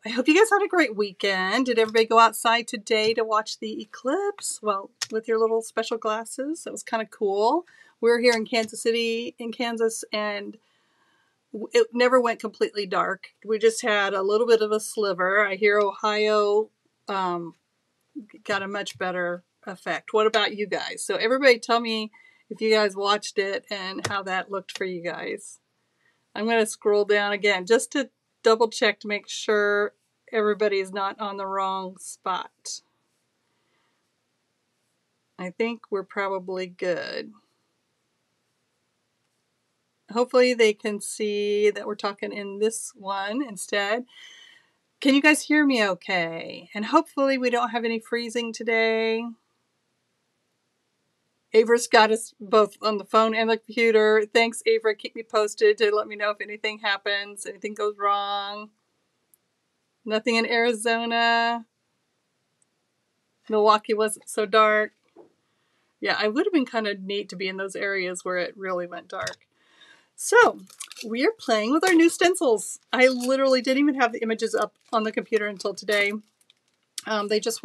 I hope you guys had a great weekend. Did everybody go outside today to watch the eclipse? Well, with your little special glasses. That was kind of cool. We're here in Kansas City, in Kansas, and it never went completely dark. We just had a little bit of a sliver. I hear Ohio got a much better effect. What about you guys? So everybody tell me if you guys watched it and how that looked for you guys. I'm going to scroll down again just to double check to make sure everybody is not on the wrong spot. I think we're probably good. Hopefully they can see that we're talking in this one instead. Can you guys hear me okay? And hopefully we don't have any freezing today. Avra's got us both on the phone and the computer. Thanks, Avra. Keep me posted to let me know if anything happens, anything goes wrong. Nothing in Arizona. Milwaukee wasn't so dark. Yeah, I would have been kind of neat to be in those areas where it really went dark. So, we are playing with our new stencils. I literally didn't even have the images up on the computer until today. They just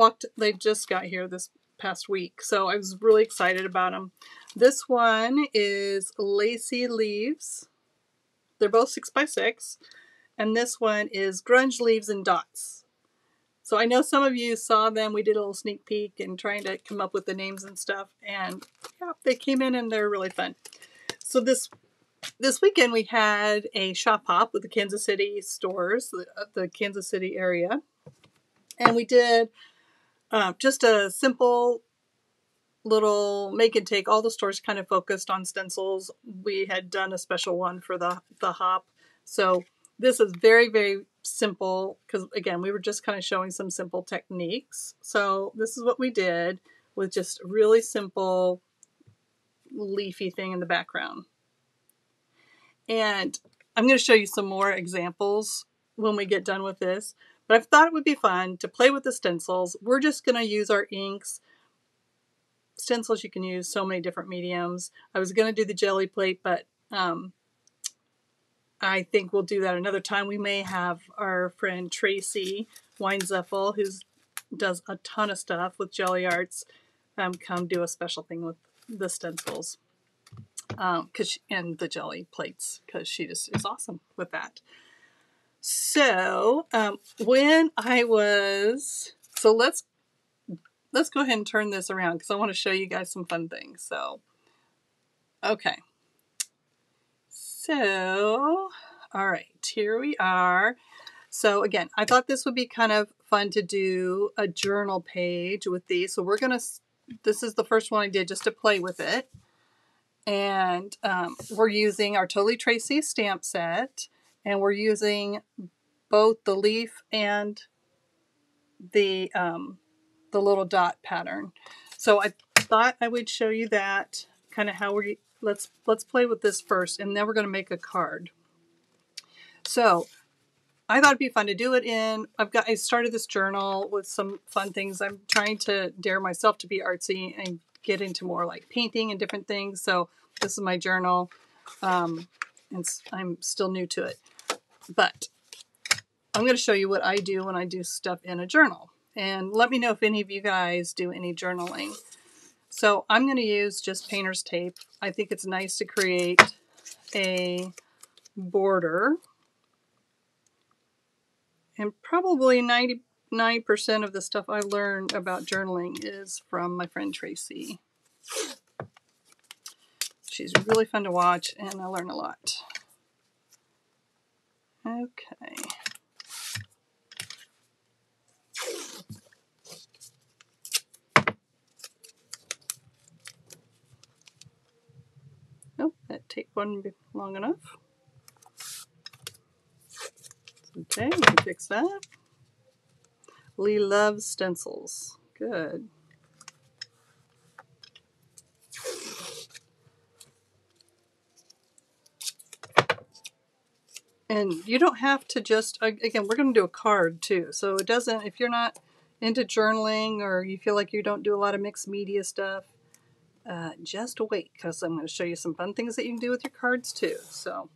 got here this past week, so I was really excited about them. This one is Lacy Leaves. They're both 6x6, and this one is Grunge Leaves and Dots. So I know some of you saw them. We did a little sneak peek and trying to come up with the names and stuff, and yeah, they came in and they're really fun. So this weekend we had a shop hop with the Kansas City stores, the Kansas City area, and we did just a simple little make and take. All the stores kind of focused on stencils. We had done a special one for the hop. So this is very, very simple because, again, we were just kind of showing some simple techniques. So this is what we did with just really simple leafy thing in the background. And I'm going to show you some more examples when we get done with this. But I thought it would be fun to play with the stencils. We're just going to use our inks. Stencils, you can use so many different mediums. I was going to do the jelly plate, but I think we'll do that another time. We may have our friend Tracy Weinzeffel, who does a ton of stuff with jelly arts, come do a special thing with the stencils and the jelly plates, because she just is awesome with that. So let's go ahead and turn this around because I want to show you guys some fun things. So, okay. So, all right, here we are. So again, I thought this would be kind of fun to do a journal page with these. So this is the first one I did just to play with it. And we're using our Totally Tracy stamp set. And we're using both the leaf and the little dot pattern. So I thought I would show you that kind of how let's play with this first, and then we're going to make a card. So I thought it'd be fun to do it in. I started this journal with some fun things. I'm trying to dare myself to be artsy and get into more like painting and different things. So this is my journal, and I'm still new to it. But I'm going to show you what I do when I do stuff in a journal. And let me know if any of you guys do any journaling. So I'm going to use just painter's tape. I think it's nice to create a border. And probably 99% of the stuff I learned about journaling is from my friend Tracy. She's really fun to watch, and I learn a lot. Okay. Nope, that tape wouldn't be long enough. Okay, we can fix that. Lee loves stencils. Good. And you don't have to just, again, we're going to do a card too. So it doesn't, if you're not into journaling or you feel like you don't do a lot of mixed media stuff, just wait, because I'm going to show you some fun things that you can do with your cards too. So,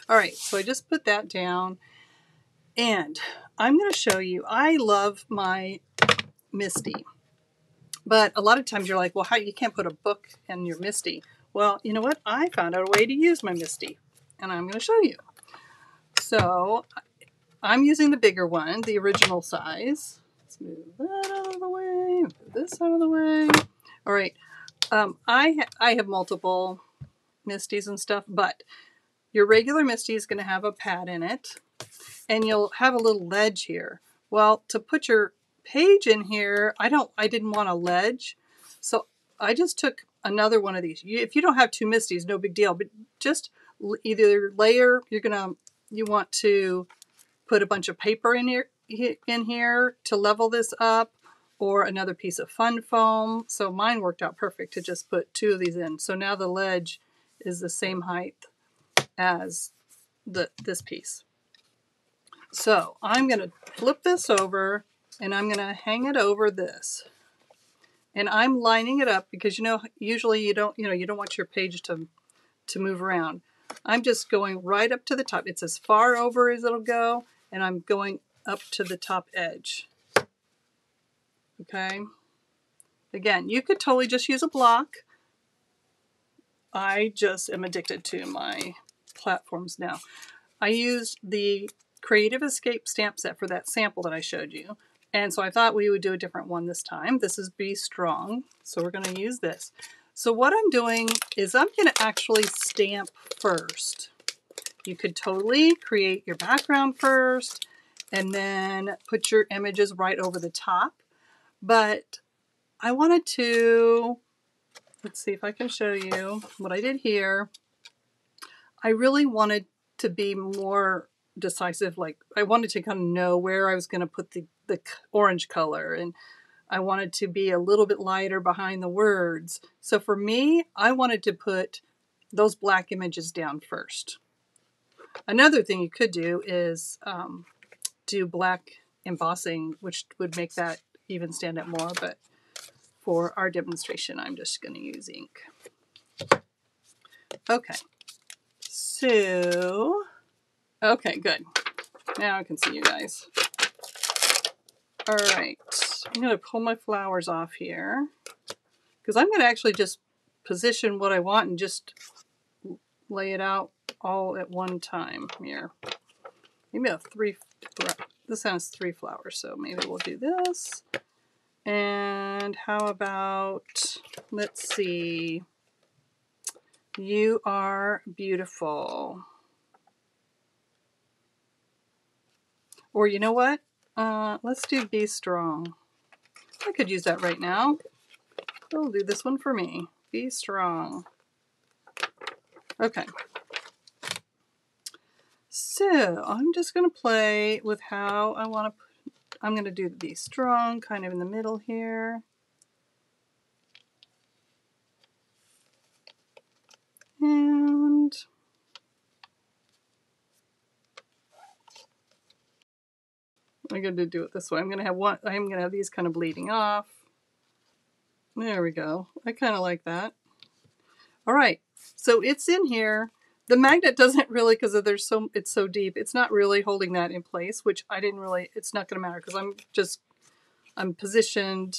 all right, so I just put that down. And I'm going to show you, I love my Misty. But a lot of times you're like, well, how you can't put a book in your Misty. Well, you know what? I found out a way to use my Misty, and I'm going to show you. So I'm using the bigger one, the original size. Let's move that out of the way, move this out of the way. All right. I have multiple Misties and stuff, but your regular Misty is going to have a pad in it, and you'll have a little ledge here. Well, to put your page in here, I didn't want a ledge, so I just took another one of these. If you don't have two Misties, no big deal, but just either layer, you want to put a bunch of paper in here to level this up, or another piece of fun foam. So mine worked out perfect to just put two of these in. So now the ledge is the same height as this piece. So I'm going to flip this over, and I'm going to hang it over this. And I'm lining it up because, usually you don't want your page to move around. I'm just going right up to the top. It's as far over as it'll go, and I'm going up to the top edge. Okay. Again, you could totally just use a block. I just am addicted to my platforms now. I used the Creative Escape stamp set for that sample that I showed you. And so I thought we would do a different one this time. This is Be Strong. So we're going to use this. So what I'm doing is I'm going to actually stamp first. You could totally create your background first and then put your images right over the top. But I wanted to, let's see if I can show you what I did here. I really wanted to be more decisive. Like I wanted to kind of know where I was going to put the orange color, and I wanted to be a little bit lighter behind the words. So for me, I wanted to put those black images down first. Another thing you could do is do black embossing, which would make that even stand out more. But for our demonstration, I'm just going to use ink. Okay. So, okay, good. Now I can see you guys. All right. I'm going to pull my flowers off here because I'm going to actually just position what I want and just lay it out all at one time here. Maybe a this has 3 flowers, so maybe we'll do this. And how about, let's see, You Are Beautiful. Or you know what? Let's do Be Strong. I could use that right now. They'll do this one for me. Be Strong. Okay. So I'm just going to play with how I want to. I'm going to do the Be Strong kind of in the middle here. And I'm going to do it this way. I'm going to have these kind of bleeding off. There we go. I kind of like that. All right. So it's in here. The magnet doesn't really, because it's so deep, it's not really holding that in place, which it's not going to matter because I'm positioned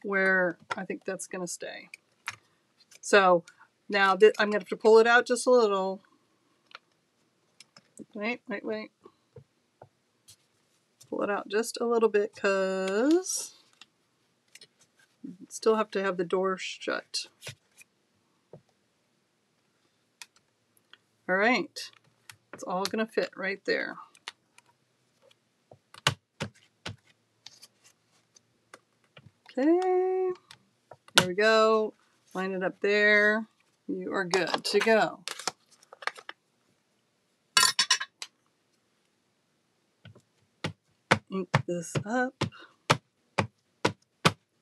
where I think that's going to stay. So now I'm going to have to pull it out just a little. Wait. Pull it out just a little bit because still have to have the door shut. All right. It's all going to fit right there. Okay. There we go. Line it up there. You are good to go. Ink this up.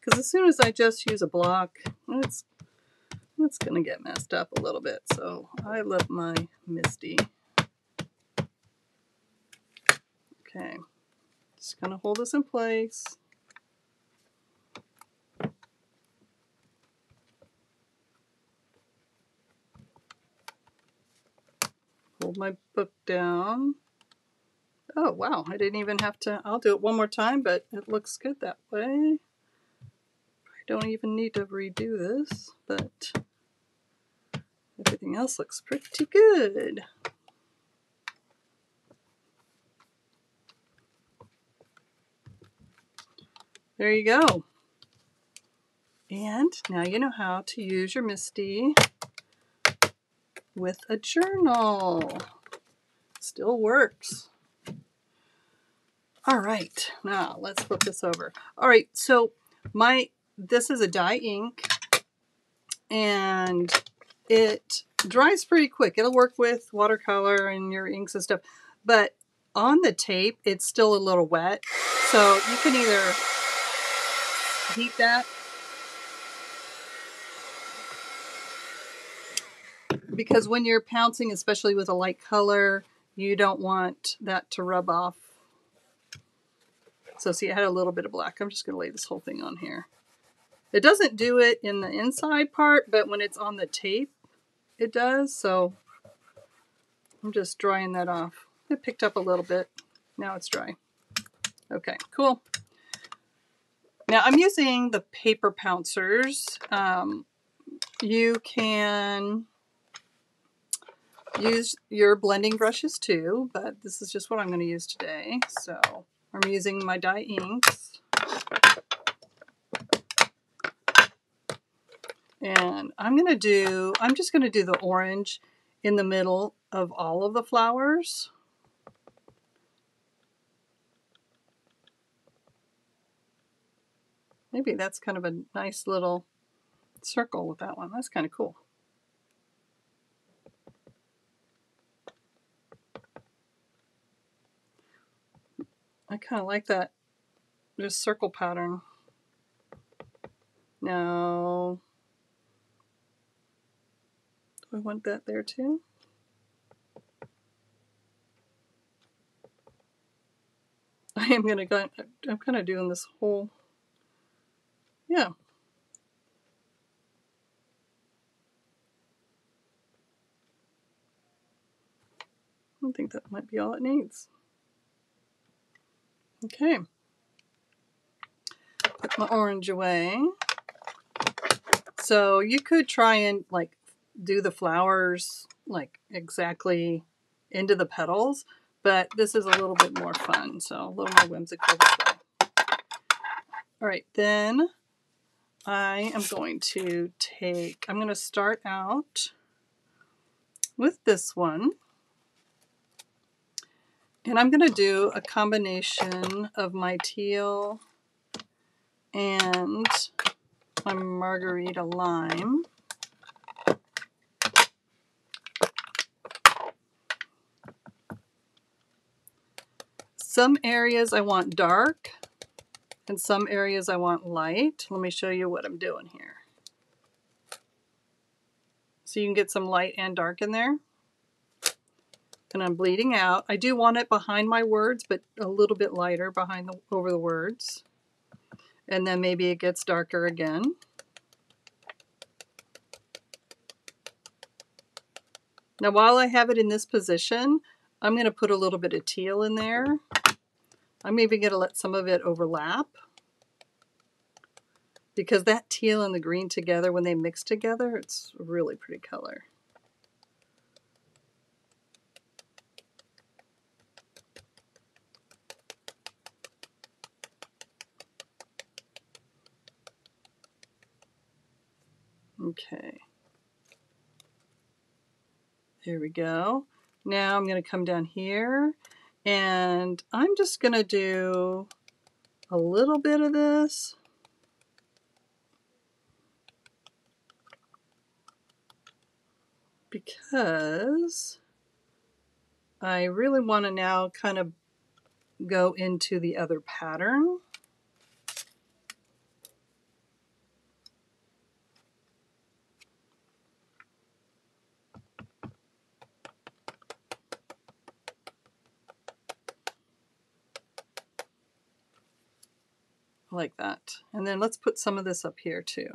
Because as soon as I just use a block, it's going to get messed up a little bit. So I love my Misty. Okay. Just going to hold this in place. Hold my book down. Oh, wow. I didn't even have to. I'll do it one more time, but it looks good that way. I don't even need to redo this, but everything else looks pretty good. There you go. And now you know how to use your Misty with a journal. Still works. All right, now let's flip this over. All right, so this is a dye ink, and it dries pretty quick. It'll work with watercolor and your inks and stuff, but on the tape, it's still a little wet. So you can either heat that, because when you're pouncing, especially with a light color, you don't want that to rub off. So see, I had a little bit of black. I'm just going to lay this whole thing on here. It doesn't do it in the inside part, but when it's on the tape, it does. So I'm just drying that off. It picked up a little bit. Now it's dry. Okay, cool. Now I'm using the paper pouncers. You can use your blending brushes too, but this is just what I'm going to use today. So I'm using my dye inks. And I'm just going to do the orange in the middle of all of the flowers. Maybe that's kind of a nice little circle with that one. That's kind of cool. I kind of like that, just circle pattern. Now, do I want that there too? I'm kind of doing this whole, yeah. I think that might be all it needs. Okay. Put my orange away. So you could try and like do the flowers like exactly into the petals, but this is a little bit more fun, so a little more whimsical this way. All right, then I am going to I'm going to start out with this one, and I'm going to do a combination of my teal and my margarita lime. Some areas I want dark, and some areas I want light. Let me show you what I'm doing here. So you can get some light and dark in there. And I'm bleeding out. I do want it behind my words, but a little bit lighter over the words. And then maybe it gets darker again. Now while I have it in this position, I'm going to put a little bit of teal in there. I'm even going to let some of it overlap, because that teal and the green together, when they mix together, it's a really pretty color. Okay. There we go. Now I'm going to come down here, and I'm just going to do a little bit of this. Because I really want to now kind of go into the other pattern. Like that. And then let's put some of this up here too.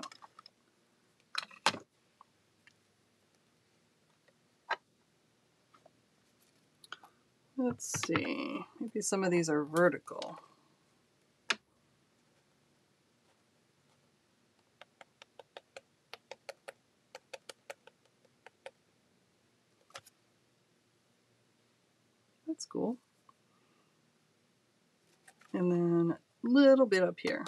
Oops, Let's see, maybe some of these are vertical. That's cool. And then a little bit up here.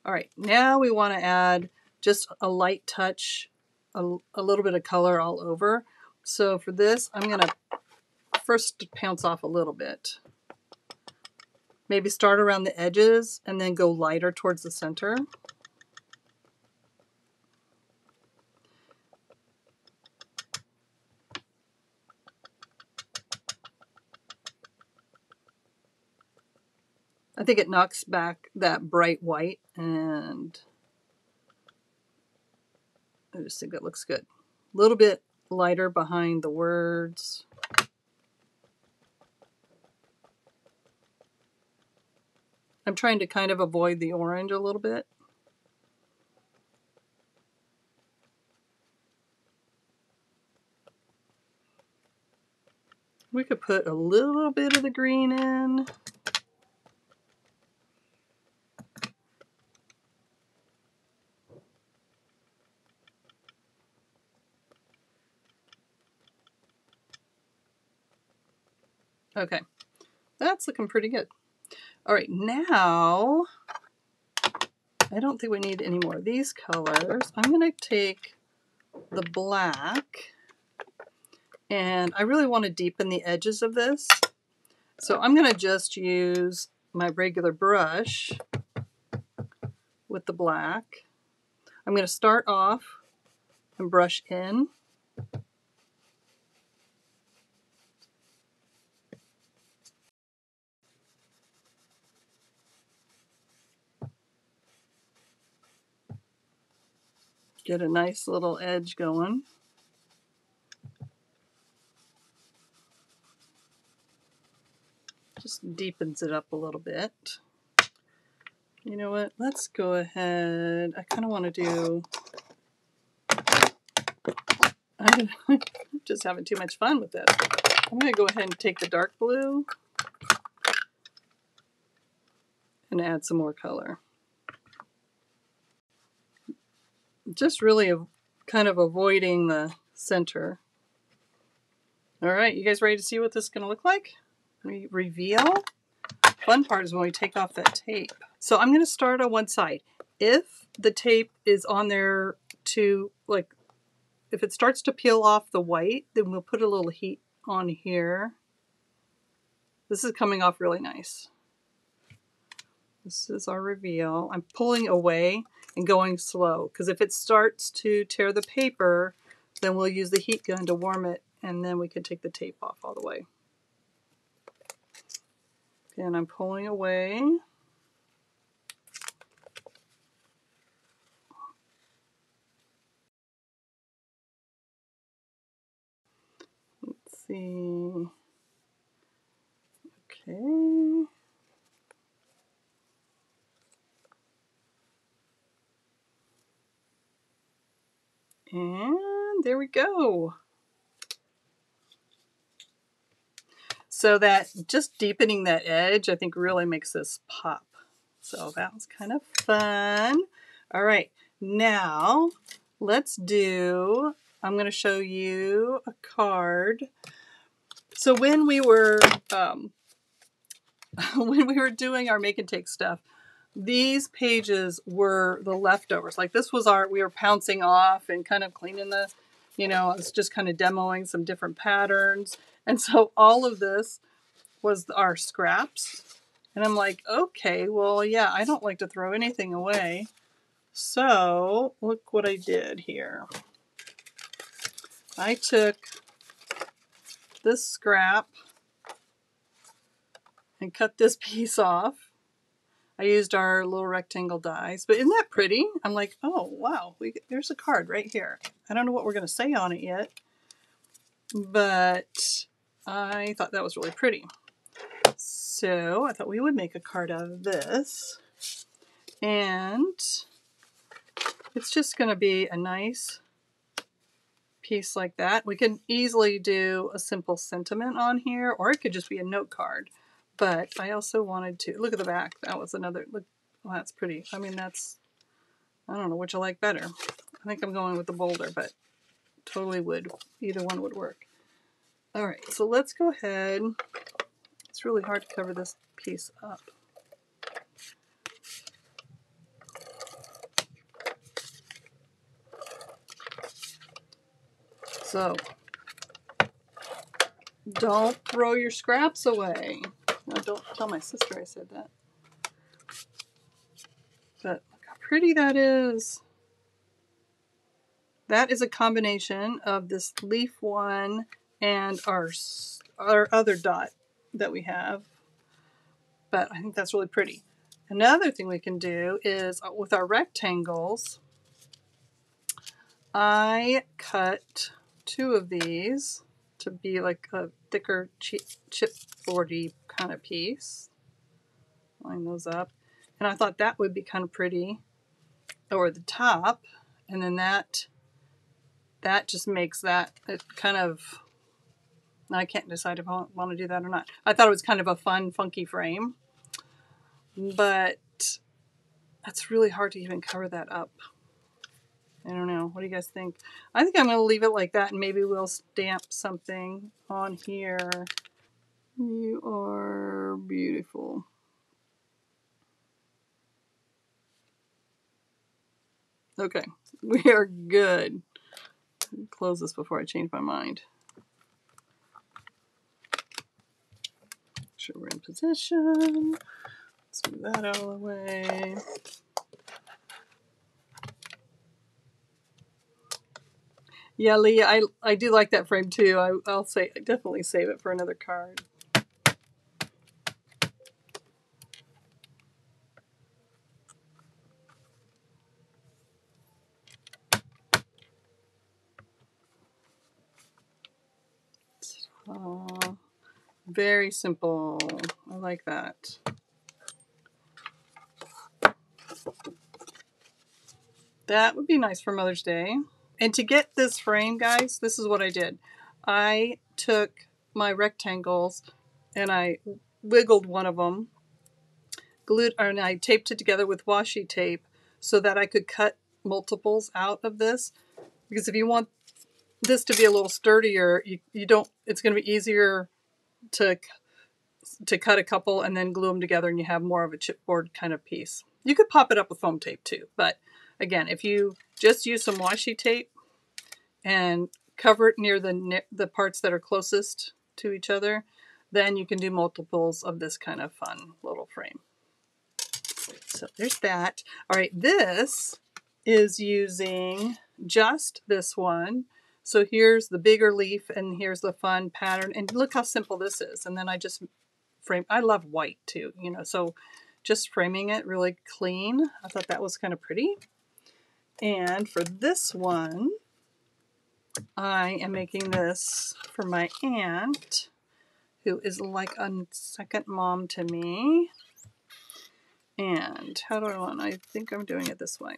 All right, now we want to add just a light touch, a little bit of color all over. So for this, I'm going to first pounce off a little bit. Maybe start around the edges and then go lighter towards the center. I think it knocks back that bright white, and I just think that looks good. A little bit lighter behind the words. I'm trying to kind of avoid the orange a little bit. We could put a little bit of the green in. Okay, that's looking pretty good. All right, now I don't think we need any more of these colors. I'm going to take the black, and I really want to deepen the edges of this. So I'm going to just use my regular brush with the black. I'm going to start off and brush in. Get a nice little edge going. Just deepens it up a little bit. You know what? Let's go ahead. I kind of want to do... I'm just having too much fun with this. I'm going to go ahead and take the dark blue and add some more color. Just really kind of avoiding the center. All right, you guys ready to see what this is going to look like? Reveal. Fun part is when we take off that tape. So I'm going to start on one side. If the tape is on there to, like, if it starts to peel off the white, then we'll put a little heat on here. This is coming off really nice. This is our reveal. I'm pulling away and going slow, because if it starts to tear the paper, then we'll use the heat gun to warm it, and then we can take the tape off all the way. And I'm pulling away. Let's see. Okay. And there we go. So that just deepening that edge, I think really makes this pop. So that was kind of fun. All right, now let's do, I'm going to show you a card. So when we were doing our make and take stuff, these pages were the leftovers. Like this was we were pouncing off and kind of cleaning the, I was just kind of demoing some different patterns. And so all of this was our scraps. And I'm like, okay, well, yeah, I don't like to throw anything away. So look what I did here. I took this scrap and cut this piece off. I used our little rectangle dies, but isn't that pretty? I'm like, oh, wow, there's a card right here. I don't know what we're going to say on it yet, but I thought that was really pretty. So I thought we would make a card out of this, and it's just going to be a nice piece like that. We can easily do a simple sentiment on here, or it could just be a note card. But I also wanted to, look at the back. That was another, look, well, that's pretty. I mean, that's, I don't know which I like better. I think I'm going with the bolder, but totally would. Either one would work. All right, so let's go ahead. It's really hard to cover this piece up. So, don't throw your scraps away. No, don't tell my sister I said that. But look how pretty that is. That is a combination of this leaf one and our other dot that we have. But I think that's really pretty. Another thing we can do is with our rectangles, I cut 2 of these to be like a thicker chipboardy kind of piece. Line those up. And I thought that would be kind of pretty over the top. And then that just makes that it kind of, I can't decide if I want to do that or not. I thought it was kind of a fun, funky frame. But that's really hard to even cover that up. I don't know. What do you guys think? I think I'm going to leave it like that, and maybe we'll stamp something on here. You are beautiful. Okay, we are good. Close this before I change my mind. Make sure we're in position. Let's move that out of the way. Yeah, Leah, I do like that frame too. I'll definitely save it for another card. Very simple. I like that. That would be nice for Mother's Day. And to get this frame, guys, this is what I did. I took my rectangles and I wiggled one of them, and I taped it together with washi tape so that I could cut multiples out of this. Because if you want this to be a little sturdier, you don't. It's going to be easier to cut a couple and then glue them together, and you have more of a chipboard kind of piece. You could pop it up with foam tape too, but again, if you just use some washi tape and cover it near the parts that are closest to each other, then you can do multiples of this kind of fun little frame. So there's that. All right, this is using just this one. So here's the bigger leaf and here's the fun pattern. And look how simple this is. And then I just frame. I love white too, you know, so just framing it really clean. I thought that was kind of pretty. And for this one, I am making this for my aunt, who is like a second mom to me. And how do I want? I think I'm doing it this way.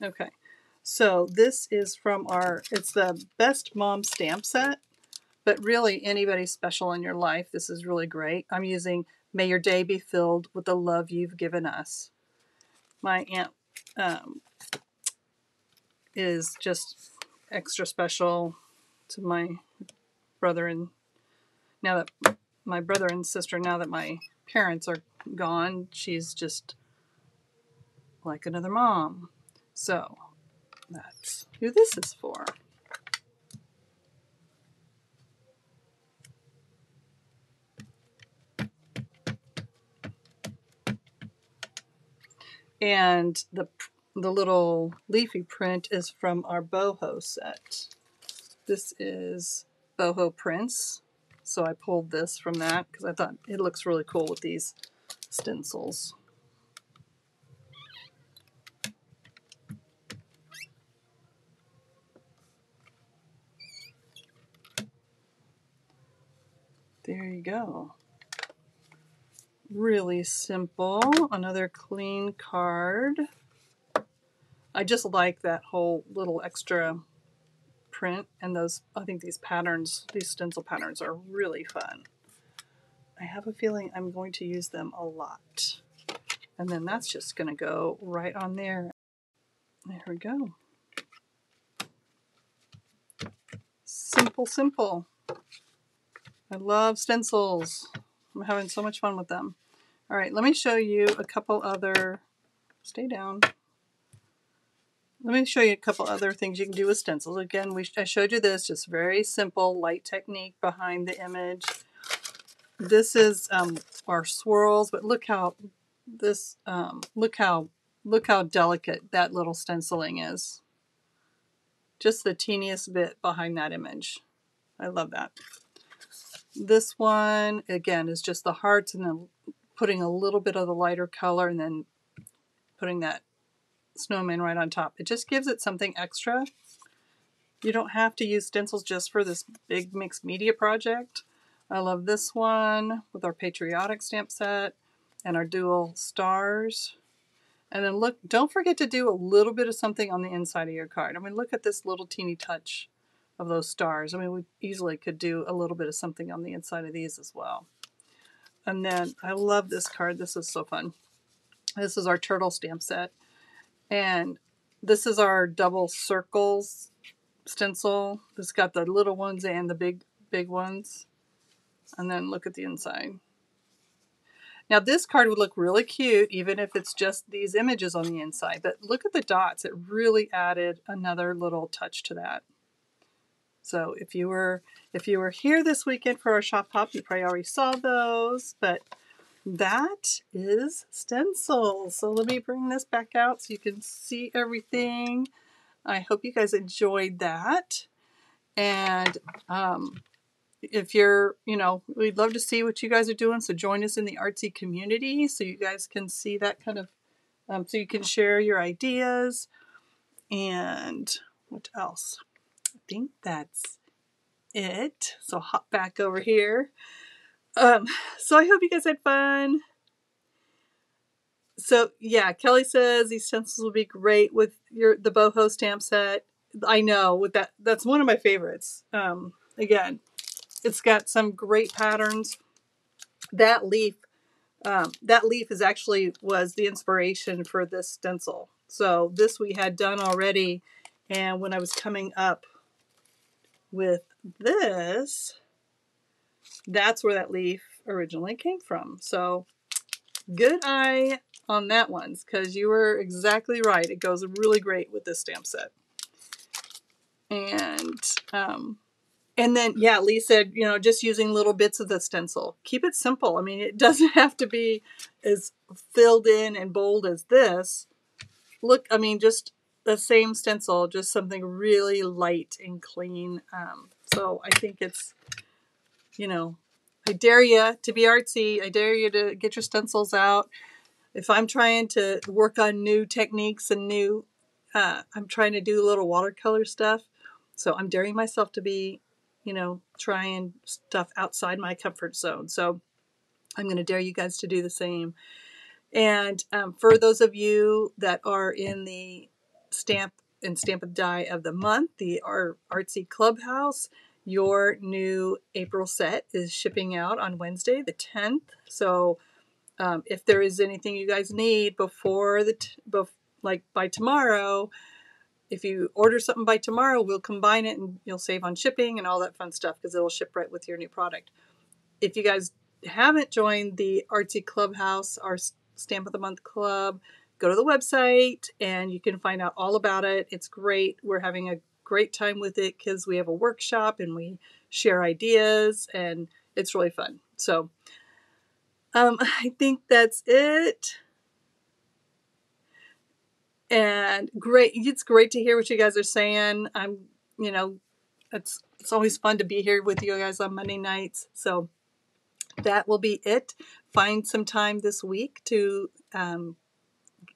Okay. So this is from it's the Best Mom stamp set, but really anybody special in your life, this is really great. I'm using May Your Day Be Filled with the Love You've Given Us. My aunt is just extra special to my brother, and now that my brother and sister, now that my parents are gone, she's just like another mom. So that's who this is for. And the little leafy print is from our boho set. This is boho prints. So I pulled this from that because I thought it looks really cool with these stencils. There you go. Really simple. Another clean card. I just like that whole little extra print, and I think these patterns, these stencil patterns are really fun. I have a feeling I'm going to use them a lot. And then that's just going to go right on there. There we go. Simple, simple. I love stencils. I'm having so much fun with them. All right, let me show you a couple other, stay down. Let me show you a couple other things you can do with stencils. Again, I showed you this, just very simple, light technique behind the image. This is our swirls, but look how this, look how delicate that little stenciling is. Just the teeniest bit behind that image. I love that. This one, again, is just the hearts and then putting a little bit of the lighter color and then putting that snowman right on top. It just gives it something extra. You don't have to use stencils just for this big mixed media project. I love this one with our patriotic stamp set and our dual stars. And then look, don't forget to do a little bit of something on the inside of your card. I mean, look at this little teeny touch of those stars. I mean, we easily could do a little bit of something on the inside of these as well. And then I love this card. This is so fun. This is our turtle stamp set. And this is our double circles stencil. It's got the little ones and the big ones. And then look at the inside. Now this card would look really cute even if it's just these images on the inside. But look at the dots. It really added another little touch to that. So if you were here this weekend for our shop hop, you probably already saw those. But that is Stencil. So let me bring this back out so you can see everything. I hope you guys enjoyed that. And if you're, we'd love to see what you guys are doing. So join us in the Artsy community so you guys can see that kind of, so you can share your ideas. And what else? I think that's it. So hop back over here. So I hope you guys had fun. So yeah, Kelly says these stencils will be great with the boho stamp set. I know with that's one of my favorites. Again, it's got some great patterns. That leaf is actually was the inspiration for this stencil. So this we had done already, and when I was coming up with this, that's where that leaf originally came from. So good eye on that one, because you were exactly right. It goes really great with this stamp set. And then, yeah, Lee said, just using little bits of the stencil. Keep it simple. I mean, it doesn't have to be as filled in and bold as this. Look, I mean, just the same stencil, just something really light and clean. So I think it's, I dare you to be artsy. I dare you to get your stencils out. If I'm trying to work on new techniques and I'm trying to do a little watercolor stuff. So I'm daring myself to be, trying stuff outside my comfort zone. So I'm going to dare you guys to do the same. And for those of you that are in the Stamp and Stamp a Die of the Month, the Artsy Clubhouse, your new April set is shipping out on Wednesday, the 10th. So if there is anything you guys need before by tomorrow, if you order something by tomorrow, we'll combine it and you'll save on shipping and all that fun stuff because it'll ship right with your new product. If you guys haven't joined the Artsy Clubhouse, our Stamp of the Month Club, go to the website and you can find out all about it. It's great. We're having a great time with it because we have a workshop and we share ideas and it's really fun. So I think that's it. And great. It's great to hear what you guys are saying. It's always fun to be here with you guys on Monday nights. So that will be it. Find some time this week to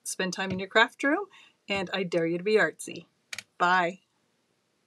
spend time in your craft room. And I dare you to be artsy. Bye.